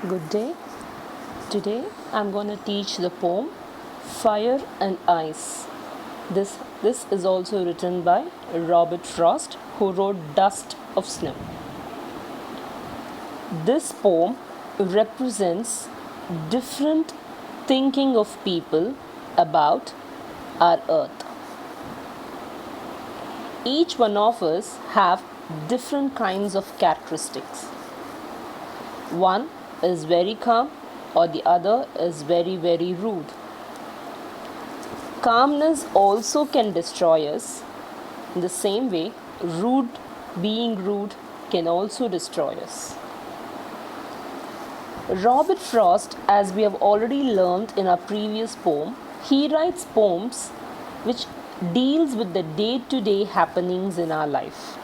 Good day. Today I'm going to teach the poem Fire and Ice. This is also written by Robert Frost, who wrote Dust of Snow. This poem represents different thinking of people about our earth. Each one of us have different kinds of characteristics. One is very calm, or the other is very, very rude. Calmness also can destroy us. In the same way, being rude can also destroy us. Robert Frost, as we have already learned in our previous poem, he writes poems which deals with the day-to-day happenings in our life.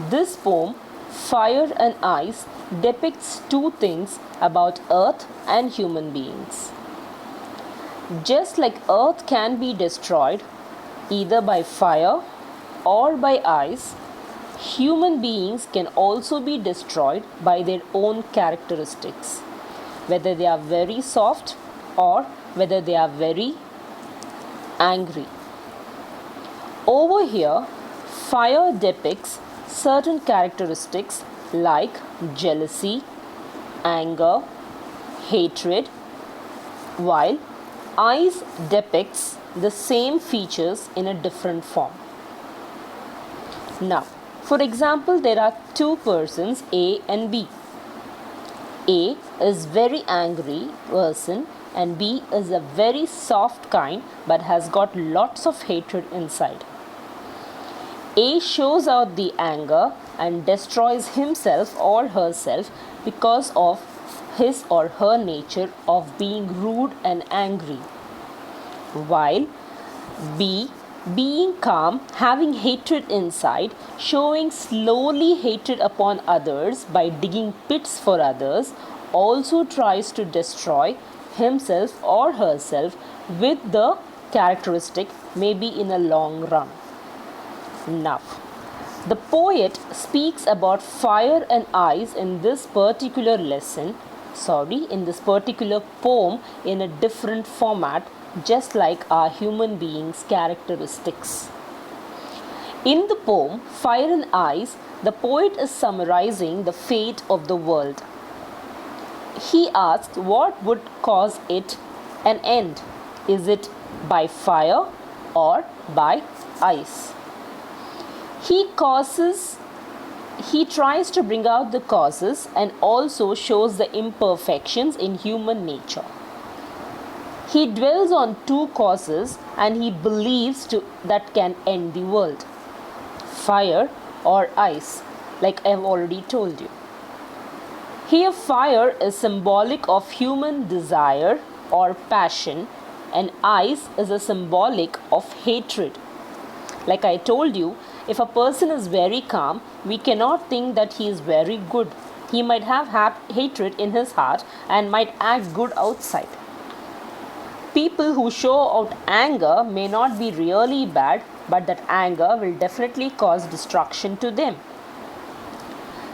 This poem, Fire and Ice, depicts two things about earth and human beings. Just like earth can be destroyed either by fire or by ice, human beings can also be destroyed by their own characteristics, whether they are very soft or whether they are very angry. Over here, fire depicts certain characteristics like jealousy, anger, hatred, while ice depicts the same features in a different form. Now, for example, there are two persons, A and B. A is very angry person and B is a very soft kind but has got lots of hatred inside. A shows out the anger and destroys himself or herself because of his or her nature of being rude and angry. While B, being calm, having hatred inside, showing slowly hatred upon others by digging pits for others, also tries to destroy himself or herself with the characteristic, maybe in a long run. Now, the poet speaks about fire and ice in this particular in this particular poem in a different format, just like our human beings' characteristics. In the poem Fire and Ice, the poet is summarizing the fate of the world. He asks what would cause it an end? Is it by fire or by ice? He tries to bring out the causes and also shows the imperfections in human nature. He dwells on two causes and he believes that can end the world: fire or ice, like I have already told you. Here, fire is symbolic of human desire or passion, and ice is a symbolic of hatred. Like I told you, if a person is very calm, we cannot think that he is very good. He might have hatred in his heart and might act good outside. People who show out anger may not be really bad, but that anger will definitely cause destruction to them.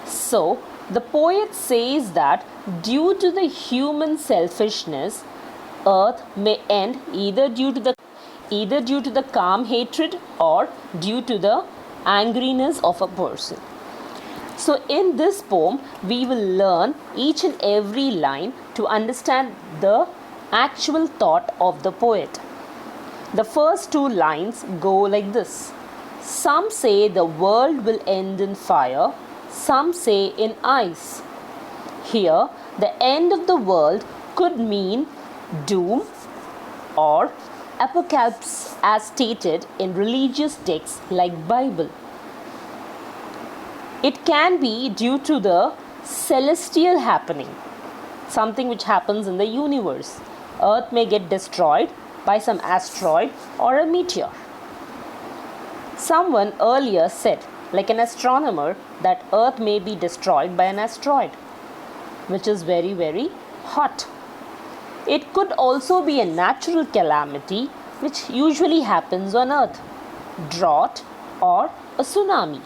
So, the poet says that due to the human selfishness, earth may end either due to the calm hatred or due to the angriness of a person. So in this poem, we will learn each and every line to understand the actual thought of the poet. The first two lines go like this: some say the world will end in fire, some say in ice. Here, the end of the world could mean doom or apocalypse as stated in religious texts like Bible. It can be due to the celestial happening, something which happens in the universe. Earth may get destroyed by some asteroid or a meteor. Someone earlier said, like an astronomer, that Earth may be destroyed by an asteroid, which is very, very hot. It could also be a natural calamity which usually happens on Earth, drought or a tsunami.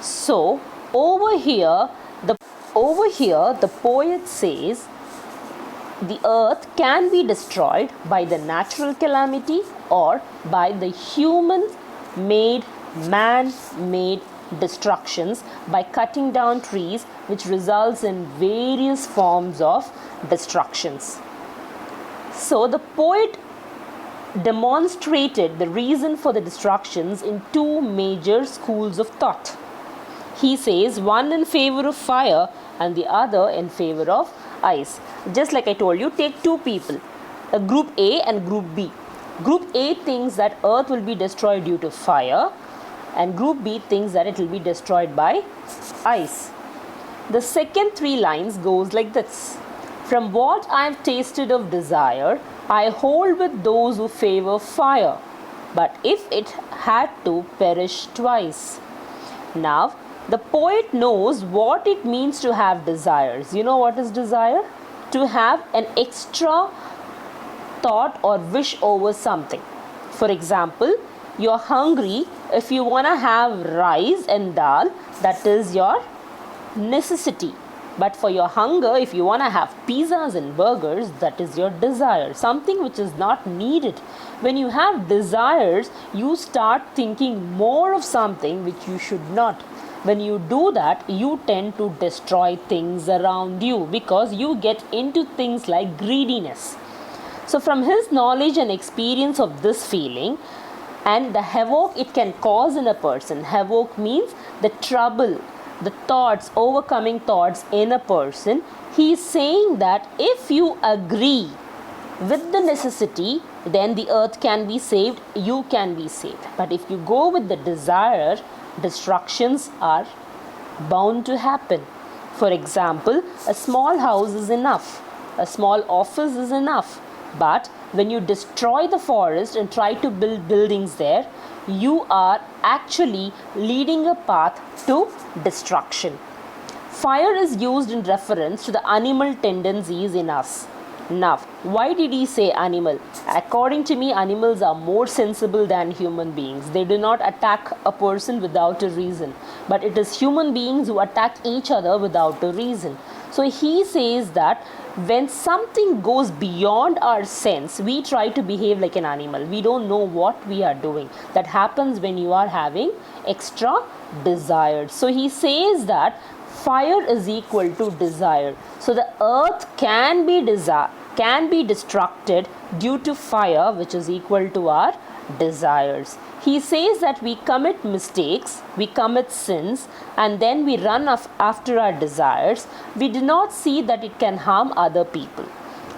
So over here, the over here the poet says the earth can be destroyed by the natural calamity or by the human-made, man-made destructions by cutting down trees, which results in various forms of destructions. So the poet demonstrated the reason for the destructions in two major schools of thought. He says one in favor of fire and the other in favor of ice. Just like I told you, take two people, a group A and group B. Group A thinks that earth will be destroyed due to fire, and group B thinks that it will be destroyed by ice. The second three lines goes like this. From what I have tasted of desire, I hold with those who favor fire, but if it had to perish twice. Now, the poet knows what it means to have desires. You know what is desire? To have an extra thought or wish over something. For example, you're hungry. If you want to have rice and dal, that is your necessity. But for your hunger, if you want to have pizzas and burgers, that is your desire, something which is not needed. When you have desires, you start thinking more of something which you should not. When you do that, you tend to destroy things around you because you get into things like greediness. So from his knowledge and experience of this feeling and the havoc it can cause in a person, havoc means the trouble, the thoughts, overcoming thoughts in a person, he is saying that if you agree with the necessity, then the earth can be saved, you can be saved. But if you go with the desire, destructions are bound to happen. For example, a small house is enough, a small office is enough. But when you destroy the forest and try to build buildings there, you are actually leading a path to destruction. Fire is used in reference to the animal tendencies in us. Now, why did he say animal? According to me, animals are more sensible than human beings. They do not attack a person without a reason. But it is human beings who attack each other without a reason. So he says that when something goes beyond our sense, we try to behave like an animal. We don't know what we are doing. That happens when you are having extra desires. So he says that fire is equal to desire. So the earth can be destructed due to fire, which is equal to our desires. He says that we commit mistakes, we commit sins, and then we run after our desires. We do not see that it can harm other people.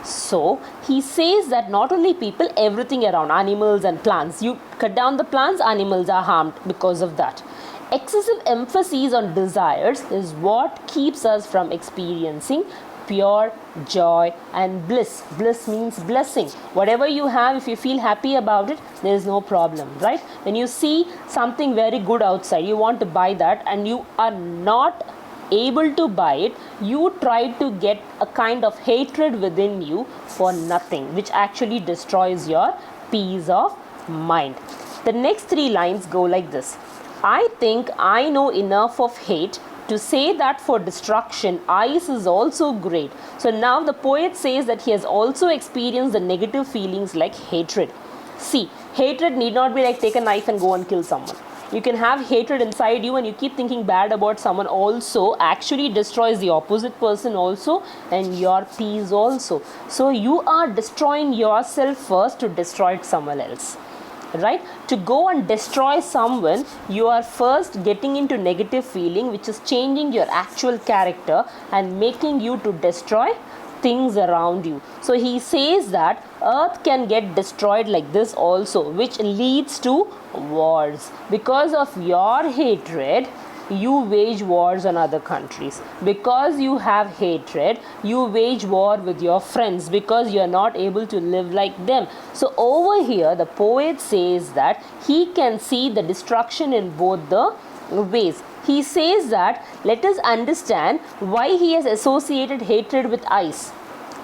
So he says that not only people, everything around, animals and plants. You cut down the plants, animals are harmed because of that. Excessive emphasis on desires is what keeps us from experiencing pure joy and bliss. Bliss means blessing. Whatever you have, if you feel happy about it, there is no problem, right? When you see something very good outside, you want to buy that and you are not able to buy it, you try to get a kind of hatred within you for nothing, which actually destroys your peace of mind. The next three lines go like this. I think I know enough of hate to say that for destruction, ice is also great. So now the poet says that he has also experienced the negative feelings like hatred. See, hatred need not be like take a knife and go and kill someone. You can have hatred inside you and you keep thinking bad about someone also actually destroys the opposite person also and your peace also. So you are destroying yourself first to destroy someone else. Right? To go and destroy someone, you are first getting into negative feeling, which is changing your actual character and making you to destroy things around you. So he says that earth can get destroyed like this also, which leads to wars. Because of your hatred, you wage wars on other countries. Because you have hatred, you wage war with your friends because you are not able to live like them. So over here, the poet says that he can see the destruction in both the ways. He says that let us understand why he has associated hatred with ice.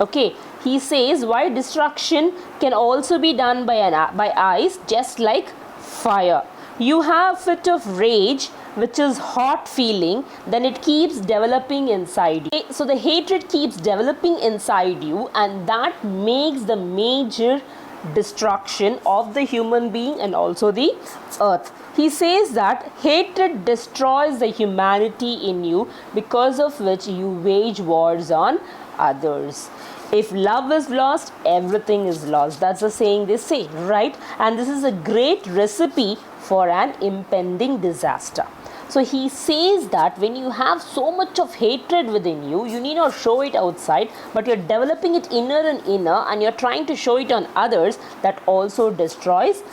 Okay, he says why destruction can also be done by ice, just like fire. You have fit of rage which is hot feeling, then it keeps developing inside you. So the hatred keeps developing inside you, and that makes the major destruction of the human being and also the earth. He says that hatred destroys the humanity in you, because of which you wage wars on others. If love is lost, everything is lost. That's the saying they say, right? And this is a great recipe for an impending disaster. So he says that when you have so much of hatred within you, you need not show it outside, but you're developing it inner and you're trying to show it on others. That also destroys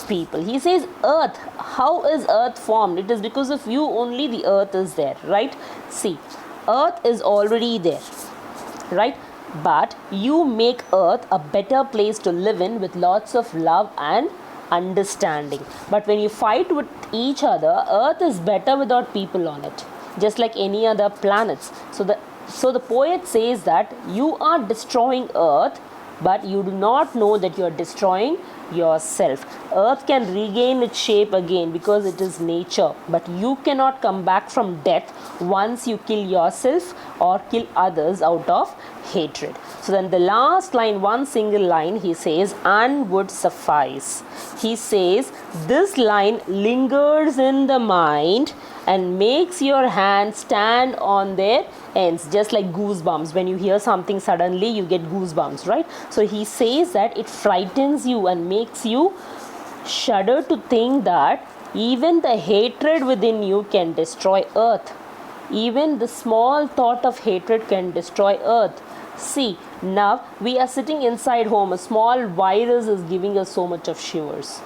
people. He says, earth, how is earth formed? It is because of you only the earth is there, right? See, earth is already there, right? But you make earth a better place to live in with lots of love and understanding. But when you fight with each other, earth is better without people on it, just like any other planets. So the poet says that you are destroying earth, but you do not know that you are destroying yourself. Earth can regain its shape again because it is nature, but you cannot come back from death once you kill yourself or kill others out of hatred. So then the last line, one single line, he says, and would suffice. He says this line lingers in the mind and makes your hands stand on their ends, just like goosebumps. When you hear something suddenly, you get goosebumps, right? So he says that it frightens you and makes you shudder to think that even the hatred within you can destroy earth. Even the small thought of hatred can destroy earth. See, now we are sitting inside home, a small virus is giving us so much of shivers.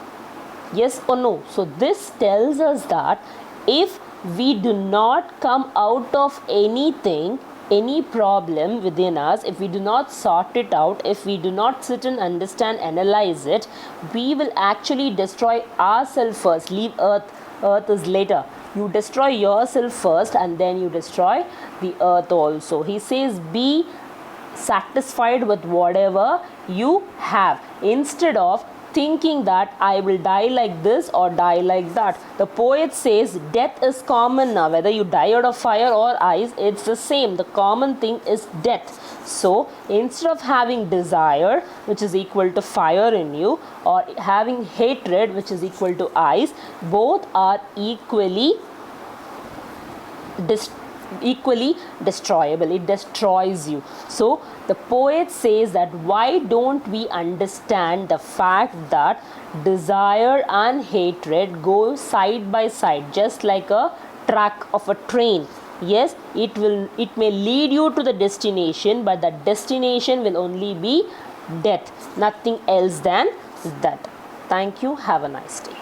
Yes or no? So this tells us that if we do not come out of anything, any problem within us, if we do not sort it out, if we do not sit and understand, analyze it, we will actually destroy ourselves first. Leave earth. Earth is later. You destroy yourself first and then you destroy the earth also. He says, be satisfied with whatever you have, instead of thinking that I will die like this or die like that. The poet says death is common now. Whether you die out of fire or ice, it's the same. The common thing is death. So instead of having desire, which is equal to fire in you, or having hatred, which is equal to ice, both are equally destroyable. It destroys you. So the poet says that why don't we understand the fact that desire and hatred go side by side, just like a track of a train. Yes, it may lead you to the destination, but the destination will only be death, nothing else than that. Thank you. Have a nice day.